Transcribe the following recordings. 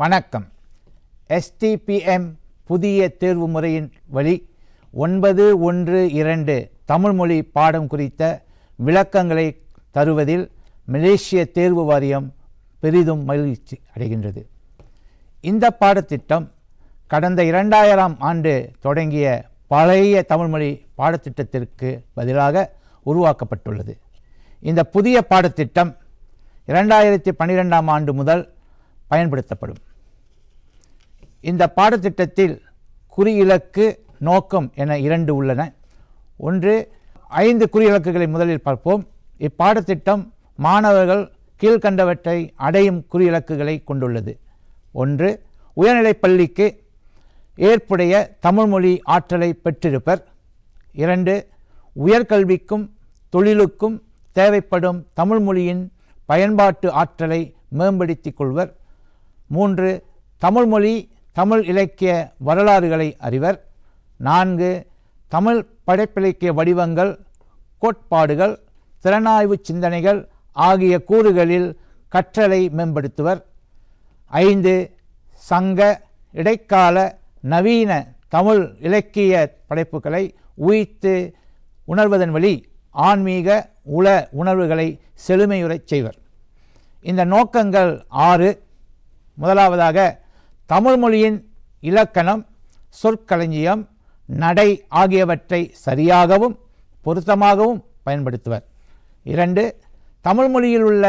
வணக்கம். STPM புதிய தேர்வு முறையின் வழி 912 தமிழ் மொழி பாடம் குறித்த விளக்கங்களை தருவதில் மலேசிய தேர்வு வாரியம் பெரிதும் மகிழ்ச்சி அடைகின்றது. இந்த பாடத்திட்டம் கடந்த 2000ஆம் ஆண்டு தொடங்கிய பழைய தமிழ்மொழி பாடத்திட்டத்திற்கு பதிலாக உருவாக்கப்பட்டுள்ளது. இந்த புதிய பாடத்திட்டம் 2012ஆம் ஆண்டு முதல் பயன்படுத்தப்படும். இந்த பாடத்திட்டத்தில் குறியிலக்கு, நோக்கம் என 2 உள்ளன. ஒன்று, 5 குறியிலக்குகளை முதலில் பார்ப்போம். இப்பாடத்திட்டம் மாணவர்கள் கீழ்கண்டவற்றை அடையும் குறியிலக்குகளை கொண்டுள்ளது. 1. உயர்நிலைப் பள்ளிக்கு ஏற்புடைய தமிழ்மொழி ஆற்றலை பெற்றிருப்பர். 2. உயர்கல்விக்கும் தொழிலுக்கும் தேவைப்படும் தமிழ்மொழியின் பயன்பாட்டு ஆற்றலை மேம்படுத்திக் கொள்வர். 3. தமிழ்மொழி, தமிழ் இலக்கிய வரலாறுகளை அறிவர். 4. தமிழ் படைப்பிலக்கிய வடிவங்கள், கோட்பாடுகள், திறனாய்வு சிந்தனைகள் ஆகிய கூறுகளில் கற்றலை மேம்படுத்துவர். 5. சங்க, இடைக்கால, நவீன தமிழ் இலக்கிய படைப்புகளை உயிர்த்து உணர்வதன் வழி ஆன்மீக உள உணர்வுகளை செழுமையுறச் செய்வர். இந்த நோக்கங்கள் 6. முதலாவதாக, தமிழ்மொழியின் இலக்கணம், சொற்களஞ்சியம், நடை ஆகியவற்றை சரியாகவும் பொருத்தமாகவும் பயன்படுத்துவர். 2. தமிழ்மொழியில் உள்ள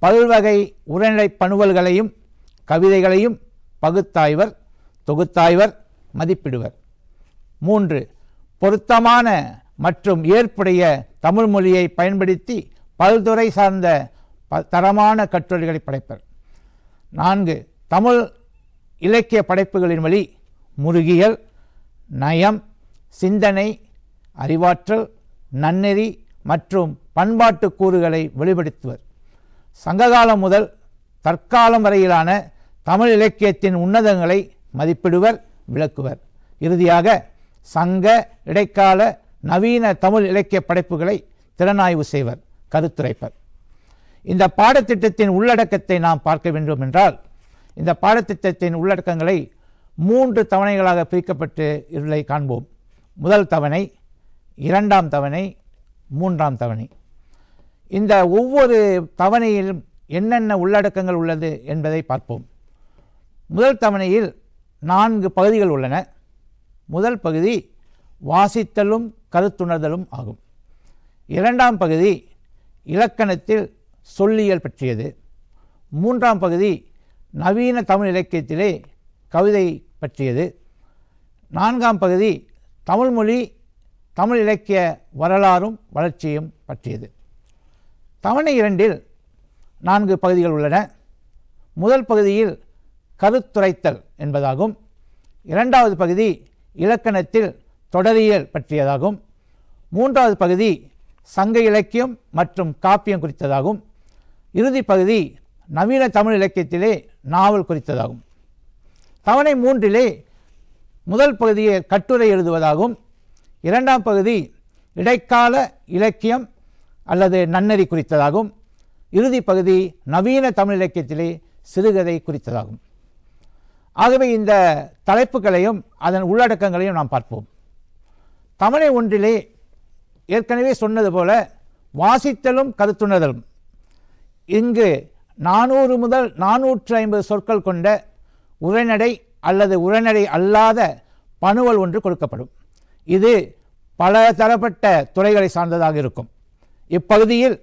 பல்வகை உரைநடை பணுவல்களையும் கவிதைகளையும் பகுத்தாய்வர், தொகுத்தாய்வர், மதிப்பிடுவர். 3. பொருத்தமான மற்றும் ஏற்புடைய தமிழ்மொழியை பயன்படுத்தி பல்துறை சார்ந்த தரமான கட்டுரைகளை படைப்பர். 4. தமிழ் இலக்கிய படைப்புகளின் வழி முருகியல், நயம், சிந்தனை, அறிவாற்றல், நன்னெறி மற்றும் பண்பாட்டு கூறுகளை வெளிப்படுத்துவர். சங்ககாலம் முதல் தற்காலம் வரையிலான தமிழ் இலக்கியத்தின் உன்னதங்களை மதிப்பிடுவர், விளக்குவர். இறுதியாக, சங்க, இடைக்கால, நவீன தமிழ் இலக்கிய படைப்புகளை திறனாய்வு செய்வர், கருத்துரைப்பர். இந்த பாடத்திட்டத்தின் உள்ளடக்கத்தை நாம் பார்க்க வேண்டும் என்றால், இந்த பாடத்திட்டத்தின் உள்ளடக்கங்களை 3 தவணைகளாக பிரிக்கப்பட்டு இருளை காண்போம். முதல் தவணை, 2ஆம் தவணை, 3ஆம் தவணை. இந்த ஒவ்வொரு தவணையிலும் என்னென்ன உள்ளடக்கங்கள் உள்ளது என்பதை பார்ப்போம். முதல் தவணையில் 4 பகுதிகள் உள்ளன. முதல் பகுதி வாசித்தலும் கருத்துணர்தலும் ஆகும். 2ஆம் பகுதி இலக்கணத்தில் சொல்லியல் பற்றியது. 3ஆம் பகுதி நவீன தமிழ் இலக்கியத்திலே கவிதை பற்றியது. 4ஆம் பகுதி தமிழ்மொழி, தமிழ் இலக்கிய வரலாறும் வளர்ச்சியும் பற்றியது. தவணை 2இல் 4 பகுதிகள் உள்ளன. முதல் பகுதியில் கருத்துரைத்தல் என்பதாகும். 2வது பகுதி இலக்கணத்தில் தொடரியல் பற்றியதாகும். 3வது பகுதி சங்க இலக்கியம் மற்றும் காப்பியம் குறித்ததாகும். இறுதி பகுதி நவீன தமிழ் இலக்கியத்திலே நாவல் குறித்ததாகும். தவணை 3இலே முதல் பகுதியை கட்டுரை எழுதுவதாகும். 2ஆம் பகுதி இடைக்கால இலக்கியம் அல்லது நன்னெறி குறித்ததாகும். இறுதி பகுதி நவீன தமிழ் இலக்கியத்திலே சிறுகதை குறித்ததாகும். ஆகவே இந்த தலைப்புகளையும் அதன் உள்ளடக்கங்களையும் நாம் பார்ப்போம். தவணை 1இலே ஏற்கனவே சொன்னது போல வாசித்தலும் கருத்துணர்தலும். இங்கு 400 முதல் 450 சொற்கள் கொண்ட உரைநடை அல்லது உரைநடை அல்லாத பணுவல் ஒன்று கொடுக்கப்படும். இது பல தரப்பட்ட துறைகளை சார்ந்ததாக இருக்கும். இப்பகுதியில்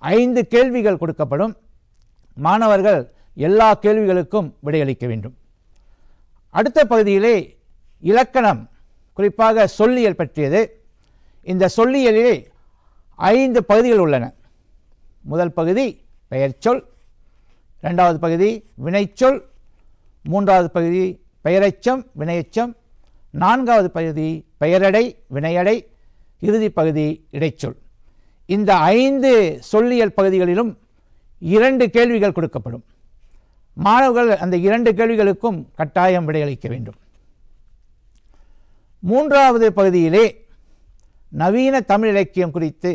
5 கேள்விகள் கொடுக்கப்படும். மாணவர்கள் எல்லா கேள்விகளுக்கும் விடையளிக்க வேண்டும். அடுத்த பகுதியிலே இலக்கணம், குறிப்பாக சொல்லியல் பற்றியது. இந்த சொல்லியலிலே 5 பகுதிகள் உள்ளன. முதல் பகுதி பெயர்ச்சொல், 2வது பகுதி வினைச்சொல், 3வது பகுதி பெயரெச்சம், வினையெச்சம், 4வது பகுதி பெயரடை, வினையடை, இறுதி பகுதி இடைச்சொல். இந்த 5 சொல்லியல் பகுதிகளிலும் 2 கேள்விகள் கொடுக்கப்படும். மாணவர்கள் அந்த 2 கேள்விகளுக்கும் கட்டாயம் விடையளிக்க வேண்டும். 3வது பகுதியிலே நவீன தமிழ் இலக்கியம் குறித்து,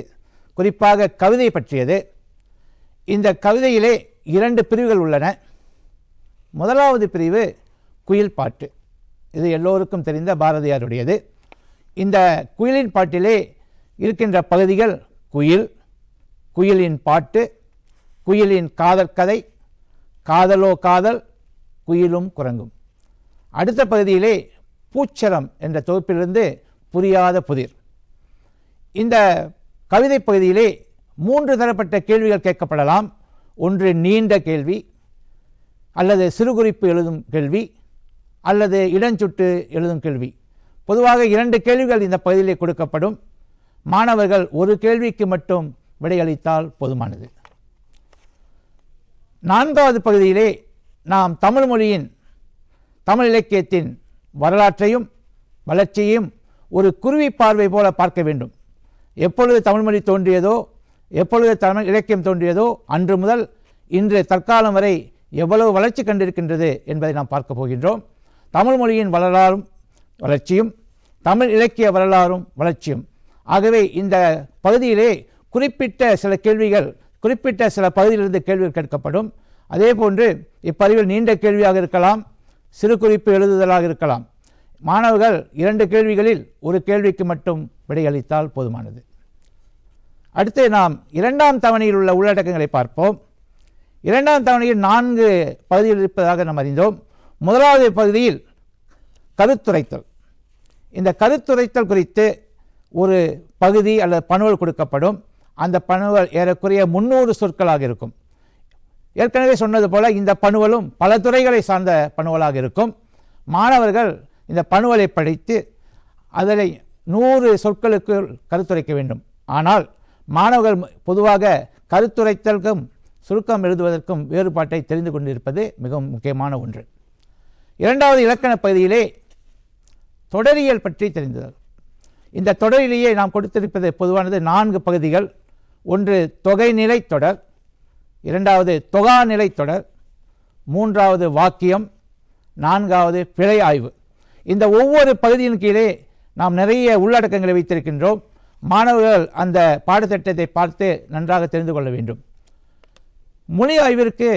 குறிப்பாக கவிதை பற்றியது. இந்த கவிதையிலே 2 பிரிவுகள் உள்ளன. முதலாவது பிரிவு குயில் பாட்டு. இது எல்லோருக்கும் தெரிந்த பாரதியாருடையது. இந்த குயிலின் பாட்டிலே இருக்கின்ற பகுதிகள் குயில், குயிலின் பாட்டு, குயிலின் காதற்கதை, காதலோ காதல், குயிலும் குரங்கும். அடுத்த பகுதியிலே பூச்சரம் என்ற தொகுப்பிலிருந்து புரியாத புதிர். இந்த கவிதை பகுதியிலே 3 தரப்பட்ட கேள்விகள் கேட்கப்படலாம். ஒன்று நீண்ட கேள்வி, அல்லது சிறுகுறிப்பு எழுதும் கேள்வி, அல்லது இடஞ்சுட்டு எழுதும் கேள்வி. பொதுவாக 2 கேள்விகள் இந்த பகுதியிலே கொடுக்கப்படும். மாணவர்கள் ஒரு கேள்விக்கு மட்டும் விடையளித்தால் போதுமானது. 4வது பகுதியிலே நாம் தமிழ் மொழியின், தமிழ் இலக்கியத்தின் வரலாற்றையும் வளர்ச்சியையும் ஒரு குருவி பார்வை போல பார்க்க வேண்டும். எப்பொழுது தமிழ்மொழி தோன்றியதோ, எப்பொழுது தமிழ் இலக்கியம் தோன்றியதோ அன்று முதல் இன்று தற்காலம் வரை எவ்வளவு வளர்ச்சி கண்டிருக்கின்றது என்பதை நாம் பார்க்க போகின்றோம். தமிழ் மொழியின் வரலாறும் வளர்ச்சியும், தமிழ் இலக்கிய வரலாறும் வளர்ச்சியும். ஆகவே இந்த பகுதியிலே குறிப்பிட்ட சில கேள்விகள், குறிப்பிட்ட சில பகுதியிலிருந்து கேள்விகள் கேட்கப்படும். அதே போன்று இப்பதிவில் நீண்ட கேள்வியாக இருக்கலாம், சிறு குறிப்பு எழுதுதலாக இருக்கலாம். மாணவர்கள் 2 கேள்விகளில் ஒரு கேள்விக்கு மட்டும் விடையளித்தால் போதுமானது. அடுத்து நாம் 2ஆம் தவணையில் உள்ள உள்ளடக்கங்களை பார்ப்போம். 2ஆம் தவணையில் 4 பகுதிகள் இருப்பதாக நாம் அறிந்தோம். முதலாவது பகுதியில் கருத்துரைத்தல். இந்த கருத்துரைத்தல் குறித்து ஒரு பகுதி அல்லது பணுவல் கொடுக்கப்படும். அந்த பணுவல் ஏறக்குறைய 300 சொற்களாக இருக்கும். ஏற்கனவே சொன்னது போல இந்த பணுவலும் பல துறைகளை சார்ந்த பணுவலாக இருக்கும். மாணவர்கள் இந்த பணுவலை படித்து அதனை 100 சொற்களுக்கு கருத்துரைக்க வேண்டும். ஆனால் மாணவர்கள் பொதுவாக கருத்துரைத்தலுக்கும் சுருக்கம் எழுதுவதற்கும் வேறுபாட்டை தெரிந்து கொண்டிருப்பது மிகவும் முக்கியமான ஒன்று. 2வது இலக்கண பகுதியிலே தொடரியல் பற்றி தெரிந்தது. இந்த தொடரிலேயே நாம் கொடுத்திருப்பது பொதுவானது 4 பகுதிகள். ஒன்று தொகைநிலை தொடர், 2வது தொகாநிலை தொடர், 3வது வாக்கியம், 4வது பிழை ஆய்வு. இந்த ஒவ்வொரு பகுதியின் கீழே நாம் நிறைய உள்ளடக்கங்களை வைத்திருக்கின்றோம். மாணவர்கள் அந்த பாடத்திட்டத்தை பார்த்து நன்றாக தெரிந்து கொள்ள வேண்டும். மொழி ஆய்விற்கு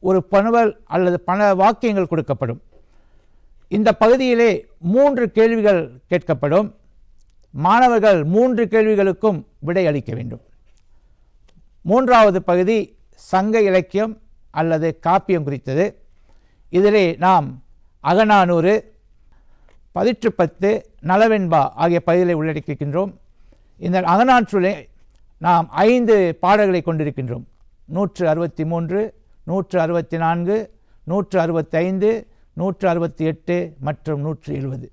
ஒரு பணுவல் அல்லது பல வாக்கியங்கள் கொடுக்கப்படும். இந்த பகுதியிலே 3 கேள்விகள் கேட்கப்படும். மாணவர்கள் 3 கேள்விகளுக்கும் விடை அளிக்க வேண்டும். 3வது பகுதி சங்க இலக்கியம் அல்லது காப்பியம் குறித்தது. இதிலே நாம் அகநானூறு, பதிற்றுப்பத்து, நலவெண்பா ஆகிய பகுதிகளை உள்ளடக்கியிருக்கின்றோம். இந்த அகநானூற்றிலே நாம் 5 பாடல்களை கொண்டிருக்கின்றோம். 163, 164, 165, 168 மற்றும் 170.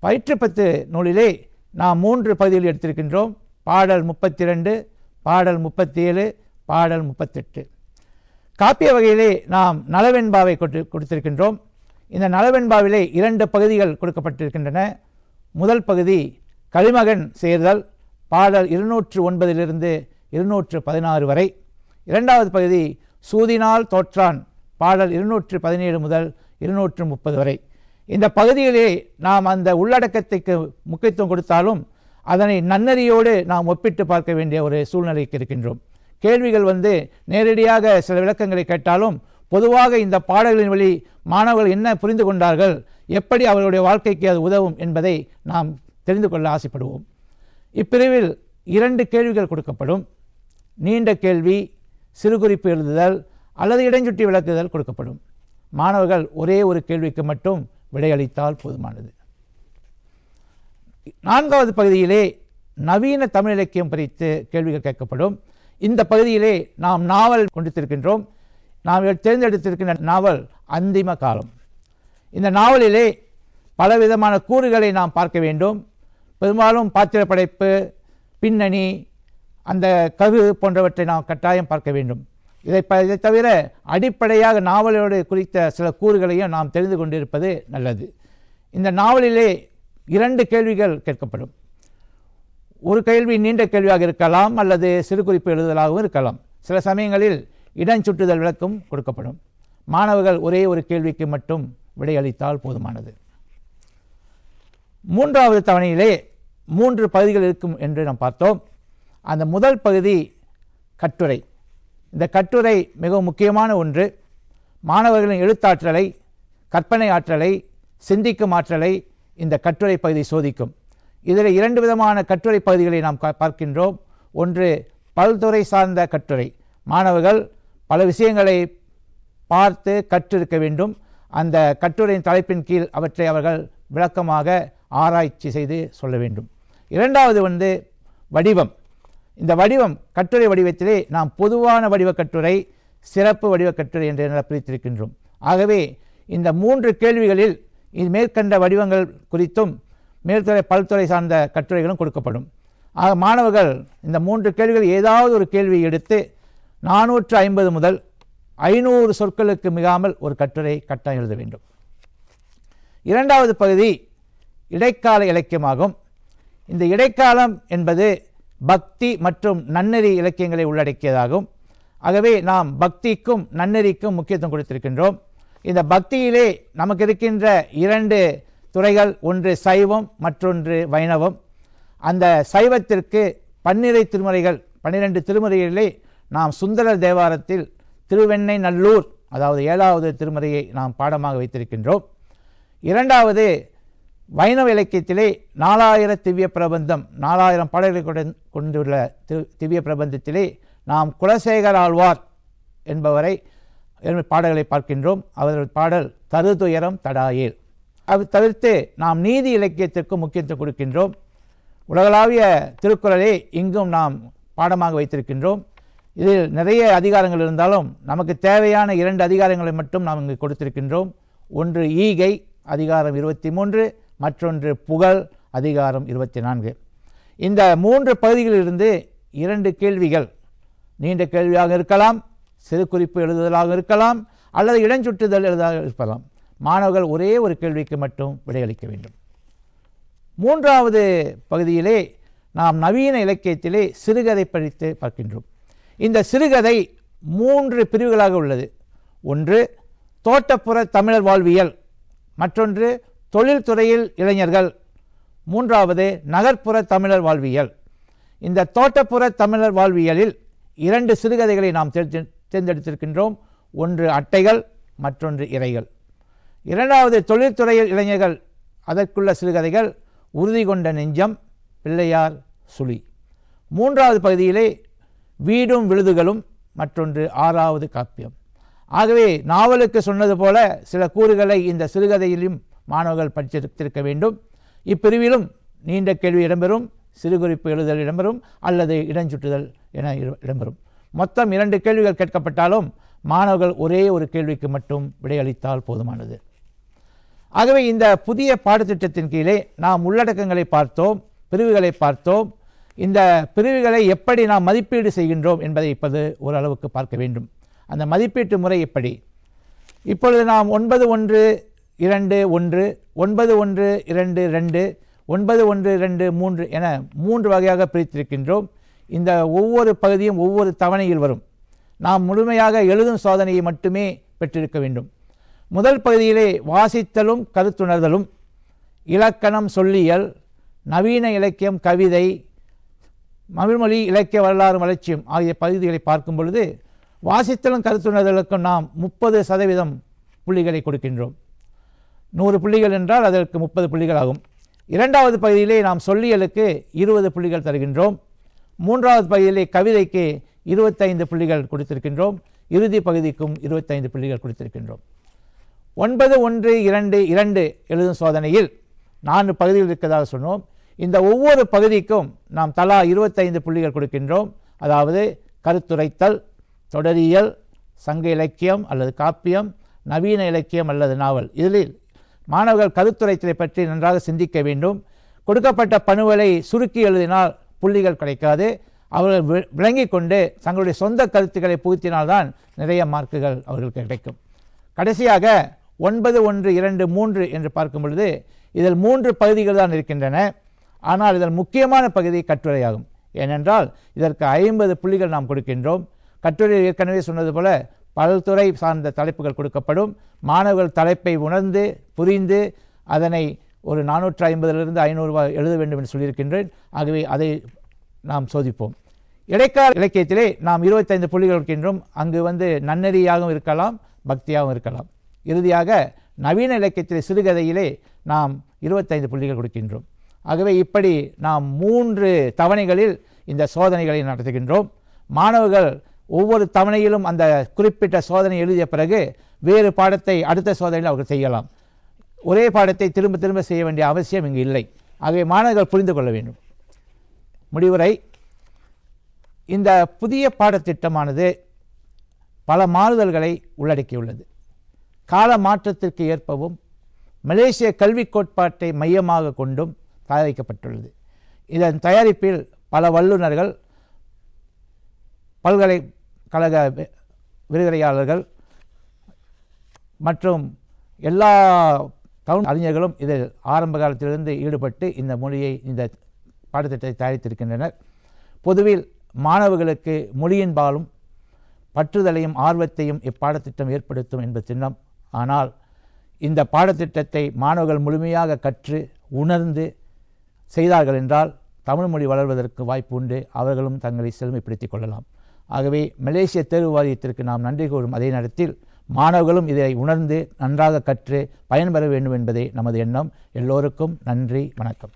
பதிற்றுப்பத்து நூலிலே நாம் 3 பகுதிகள் எடுத்திருக்கின்றோம். பாடல் 32, பாடல் 37, பாடல் 38. காப்பிய வகையிலே நாம் நலவெண்பாவை கொடுத்திருக்கின்றோம். இந்த நலவெண்பாவிலே 2 பகுதிகள் கொடுக்கப்பட்டிருக்கின்றன. முதல் பகுதி கலிமகன் சேர்தல், பாடல் 209 216 வரை. 2வது பகுதி சூதினால் தோற்றான், பாடல் 217 முதல் 230 வரை. இந்த பகுதியிலே நாம் அந்த உள்ளடக்கத்துக்கு முக்கியத்துவம் கொடுத்தாலும் அதனை நன்னறியோடு நாம் ஒப்பிட்டு பார்க்க வேண்டிய ஒரு சூழ்நிலைக்கு இருக்கின்றோம். கேள்விகள் நேரடியாக சில விளக்கங்களை கேட்டாலும் பொதுவாக இந்த பாடல்களின் வழி மாணவர்கள் என்ன புரிந்து கொண்டார்கள், எப்படி அவர்களுடைய வாழ்க்கைக்கு அது உதவும் என்பதை நாம் தெரிந்து கொள்ள ஆசைப்படுவோம். இப்பிரிவில் 2 கேள்விகள் கொடுக்கப்படும். நீண்ட கேள்வி, சிறுகுறிப்பு எழுதுதல் அல்லது இடைஞ்சுட்டி விளக்குதல் கொடுக்கப்படும். மாணவர்கள் ஒரே ஒரு கேள்விக்கு மட்டும் விடையளித்தால் போதுமானது. 4வது பகுதியிலே நவீன தமிழ் இலக்கியம் குறித்து கேள்விகள் கேட்கப்படும். இந்த பகுதியிலே நாம் நாவல் கொண்டிருக்கின்றோம். நாம் தேர்ந்தெடுத்திருக்கின்ற நாவல் அந்திம காலம். இந்த நாவலிலே பலவிதமான கூறுகளை நாம் பார்க்க வேண்டும். பெரும்பாலும் பாத்திர படைப்பு, பின்னணி, அந்த கரு போன்றவற்றை நாம் கட்டாயம் பார்க்க வேண்டும். இதை தவிர அடிப்படையாக நாவலோடு குறித்த சில கூறுகளையும் நாம் தெரிந்து கொண்டிருப்பது நல்லது. இந்த நாவலிலே 2 கேள்விகள் கேட்கப்படும். ஒரு கேள்வி நீண்ட கேள்வியாக இருக்கலாம் அல்லது சிறு குறிப்பு எழுதலாகவும் இருக்கலாம். சில சமயங்களில் இடஞ்சுட்டுதல் விளக்கம் கொடுக்கப்படும். மாணவர்கள் ஒரே ஒரு கேள்விக்கு மட்டும் விடையளித்தால் போதுமானது. 3வது தவணையிலே 3 பகுதிகள் இருக்கும் என்று நாம் பார்த்தோம். அந்த முதல் பகுதி கட்டுரை. இந்த கட்டுரை மிகவும் முக்கியமான ஒன்று. மாணவர்களின் எழுத்தாற்றலை, கற்பனை ஆற்றலை, சிந்திக்கும் ஆற்றலை இந்த கட்டுரை பகுதி சோதிக்கும். இதில் 2 விதமான கட்டுரை பகுதிகளை நாம் பார்க்கின்றோம். ஒன்று பல்துறை சார்ந்த கட்டுரை. மாணவர்கள் பல விஷயங்களை பார்த்து கற்றிருக்க வேண்டும். அந்த கட்டுரையின் தலைப்பின் கீழ் அவற்றை அவர்கள் விளக்கமாக ஆராய்ச்சி செய்து சொல்ல வேண்டும். இரண்டாவது வடிவம். இந்த வடிவம் கட்டுரை வடிவத்திலே நாம் பொதுவான வடிவ கட்டுரை, சிறப்பு வடிவ கட்டுரை என்று பிரித்திருக்கின்றோம். ஆகவே இந்த 3 கேள்விகளில் மேற்கண்ட வடிவங்கள் குறித்தும் மேல்துறை பல்துறை சார்ந்த கட்டுரைகளும் கொடுக்கப்படும். ஆக மாணவர்கள் இந்த 3 கேள்விகள் ஏதாவது ஒரு கேள்வியை எடுத்து 450 முதல் 500 சொற்களுக்கு மிகாமல் ஒரு கட்டுரை கட்டாயம் எழுத வேண்டும். இரண்டாவது பகுதி இடைக்கால இலக்கியமாகும். இந்த இடைக்காலம் என்பது பக்தி மற்றும் நன்னெறி இலக்கியங்களை உள்ளடக்கியதாகும். ஆகவே நாம் பக்திக்கும் நன்னெறிக்கும் முக்கியத்துவம் கொடுத்திருக்கின்றோம். இந்த பக்தியிலே நமக்கு இருக்கின்ற 2 துறைகள், ஒன்று சைவம், மற்றொன்று வைணவம். அந்த சைவத்திற்கு 12 திருமுறைகள், 12 திருமுறைகளிலே நாம் சுந்தரர் தேவாரத்தில் திருவெண்ணை நல்லூர், அதாவது 7வது திருமுறையை நாம் பாடமாக வைத்திருக்கின்றோம். இரண்டாவது வைணவ இலக்கியத்திலே 4000 திவ்ய பிரபந்தம், 4000 பாடல்களை கொண்டுள்ள திவ்ய பிரபந்தத்திலே நாம் குலசேகர ஆழ்வார் என்பவரை பாடல்களை பார்க்கின்றோம். அவரது பாடல் தருதுயரம் தடாயேல். அது தவிர்த்து நாம் நீதி இலக்கியத்திற்கு முக்கியத்துவம் கொடுக்கின்றோம். உலகளாவிய திருக்குறளை இங்கும் நாம் பாடமாக வைத்திருக்கின்றோம். இதில் நிறைய அதிகாரங்கள் இருந்தாலும் நமக்கு தேவையான 2 அதிகாரங்களை மட்டும் நாம் இங்கு கொடுத்திருக்கின்றோம். ஒன்று ஈகை அதிகாரம் 23, மற்றொன்று புகழ் அதிகாரம் 24. இந்த 3 பகுதிகளிலிருந்து 2 கேள்விகள், நீண்ட கேள்வியாக இருக்கலாம், சிறு குறிப்பு எழுதுதலாக இருக்கலாம், அல்லது இடஞ்சுட்டுதல் எழுதாக இருக்கலாம். மாணவர்கள் ஒரே ஒரு கேள்விக்கு மட்டும் விடையளிக்க வேண்டும். 3வது பகுதியிலே நாம் நவீன இலக்கியத்திலே சிறுகதை படித்து பார்க்கின்றோம். இந்த சிறுகதை 3 பிரிவுகளாக உள்ளது. ஒன்று தோட்டப்புற தமிழர் வாழ்வியல், மற்றொன்று தொழில்துறையில் இளைஞர்கள், 3வது நகர்ப்புற தமிழர் வாழ்வியல். இந்த தோட்டப்புற தமிழர் வாழ்வியலில் 2 சிறுகதைகளை நாம் தேர்ந்தெடுத்திருக்கின்றோம். ஒன்று அட்டைகள், மற்றொன்று இறைகள். 2வது தொழில்துறையில் இளைஞர்கள், அதற்குள்ள சிறுகதைகள் உறுதி கொண்ட நெஞ்சம், பிள்ளையார் சுழி. 3வது பகுதியிலே வீடும் விழுதுகளும், மற்றொன்று 6வது காப்பியம். ஆகவே நாவலுக்கு சொன்னது போல சில கூறுகளை இந்த சிறுகதையிலும் மாணவர்கள் படித்திருக்க வேண்டும். இப்பிரிவிலும் நீண்ட கேள்வி இடம்பெறும், சிறுகுறிப்பு எழுதல் இடம்பெறும், அல்லது இடஞ்சுட்டுதல் என இடம்பெறும். மொத்தம் 2 கேள்விகள் கேட்கப்பட்டாலும் மாணவர்கள் ஒரே ஒரு கேள்விக்கு மட்டும் விடையளித்தால் போதுமானது. ஆகவே இந்த புதிய பாடத்திட்டத்தின் கீழே நாம் உள்ளடக்கங்களை பார்த்தோம், பிரிவுகளை பார்த்தோம். இந்த பிரிவுகளை எப்படி நாம் மதிப்பீடு செய்கின்றோம் என்பதை இப்போது ஓரளவுக்கு பார்க்க வேண்டும். அந்த மதிப்பீட்டு முறை எப்படி? இப்பொழுது நாம் 9-1-2-1, 9-1-2-2, 9-1-2-3 என 3 வகையாக பிரித்திருக்கின்றோம். இந்த ஒவ்வொரு பகுதியும் ஒவ்வொரு தவணையில் வரும். நாம் முழுமையாக எழுதும் சோதனையை மட்டுமே பெற்றிருக்க வேண்டும். முதல் பகுதியிலே வாசித்தலும் கருத்துணர்தலும், இலக்கணம், சொல்லியல், நவீன இலக்கியம், கவிதை, தமிழ்மொழி இலக்கிய வரலாறு வளர்ச்சியும் ஆகிய பகுதிகளை பார்க்கும் பொழுது வாசித்தலும் கருத்துணர்தலுக்கும் நாம் 30% புள்ளிகளை கொடுக்கின்றோம். 100 புள்ளிகள் என்றால் அதற்கு 30 புள்ளிகள் ஆகும். 2வது பகுதியிலே நாம் சொல்லியலுக்கு 20 புள்ளிகள் தருகின்றோம். 3வது பகுதியிலே கவிதைக்கு 25 புள்ளிகள் கொடுத்திருக்கின்றோம். இறுதி பகுதிக்கும் 25 புள்ளிகள் கொடுத்திருக்கின்றோம். 9-1-2-2 எழுதும் சோதனையில் 4 பகுதிகள் இருக்கிறதாக சொன்னோம். இந்த ஒவ்வொரு பகுதிக்கும் நாம் தலா 25 புள்ளிகள் கொடுக்கின்றோம். அதாவது கருத்துரைத்தல், தொடரியல், சங்க இலக்கியம் அல்லது காப்பியம், நவீன இலக்கியம் அல்லது நாவல். இதில் மாணவர்கள் கருத்துரைத்தலை பற்றி நன்றாக சிந்திக்க வேண்டும். கொடுக்கப்பட்ட பணுவலை சுருக்கி எழுதினால் புள்ளிகள் கிடைக்காது. அவர்கள் விளங்கி கொண்டு தங்களுடைய சொந்த கருத்துக்களை புகுத்தினால்தான் நிறைய மார்க்குகள் அவர்களுக்கு கிடைக்கும். கடைசியாக 9-1-2-3 என்று பார்க்கும் பொழுது இதில் 3 பகுதிகள் தான் இருக்கின்றன. ஆனால் இதில் முக்கியமான பகுதி கட்டுரையாகும். ஏனென்றால் இதற்கு 50 புள்ளிகள் நாம் கொடுக்கின்றோம். கட்டுரை ஏற்கனவே சொன்னது போல பல்துறை சார்ந்த தலைப்புகள் கொடுக்கப்படும். மாணவர்கள் தலைப்பை உணர்ந்து புரிந்து அதனை ஒரு 450 500 எழுத வேண்டும் என்று சொல்லியிருக்கின்றேன். ஆகவே அதை நாம் சோதிப்போம். இடைக்கால இலக்கியத்திலே நாம் 25 புள்ளிகள் இருக்கின்றோம். அங்கு நன்னெறியாகவும் இருக்கலாம், பக்தியாகவும் இருக்கலாம். இறுதியாக நவீன இலக்கியத்திலே சிறுகதையிலே நாம் 25 புள்ளிகள் கொடுக்கின்றோம். ஆகவே இப்படி நாம் 3 தவணைகளில் இந்த சோதனைகளை நடத்துகின்றோம். மாணவர்கள் ஒவ்வொரு தவணையிலும் அந்த குறிப்பிட்ட சோதனை எழுதிய பிறகு வேறு பாடத்தை அடுத்த சோதனையில் அவர்கள் செய்யலாம். ஒரே பாடத்தை திரும்ப திரும்ப செய்ய வேண்டிய அவசியம் இங்கு இல்லை. ஆகவே மாணவர்கள் புரிந்து கொள்ள வேண்டும். முடிவுரை: இந்த புதிய பாடத்திட்டமானது பல மாறுதல்களை உள்ளடக்கியுள்ளது. கால மாற்றத்திற்கு ஏற்பவும் மலேசிய கல்விக் கோட்பாட்டை மையமாக கொண்டும் தயாரிக்கப்பட்டுள்ளது. இதன் தயாரிப்பில் பல வல்லுநர்கள், பல்கலைக்கழக விரிவுரையாளர்கள் மற்றும் எல்லா தமிழ் அறிஞர்களும் இதில் ஆரம்ப காலத்திலிருந்து ஈடுபட்டு இந்த பாடத்திட்டத்தை தயாரித்திருக்கின்றனர். பொதுவில் மாணவர்களுக்கு மொழியின்பாலும் பற்றுதலையும் ஆர்வத்தையும் இப்பாடத்திட்டம் ஏற்படுத்தும் என்பது சின்னம். ஆனால் இந்த பாடத்திட்டத்தை மாணவர்கள் முழுமையாக கற்று உணர்ந்து செய்தார்கள் என்றால் தமிழ் மொழி வளர்வதற்கு வாய்ப்பு உண்டு. அவர்களும் தங்களை செழுமைப்படுத்திக் கொள்ளலாம். ஆகவே மலேசிய தேர்வு வாரியத்திற்கு நாம் நன்றி கூறும் அதே நேரத்தில் மாணவர்களும் இதை உணர்ந்து நன்றாக கற்று பயன்பெற வேண்டும் என்பதே நமது எண்ணம். எல்லோருக்கும் நன்றி, வணக்கம்.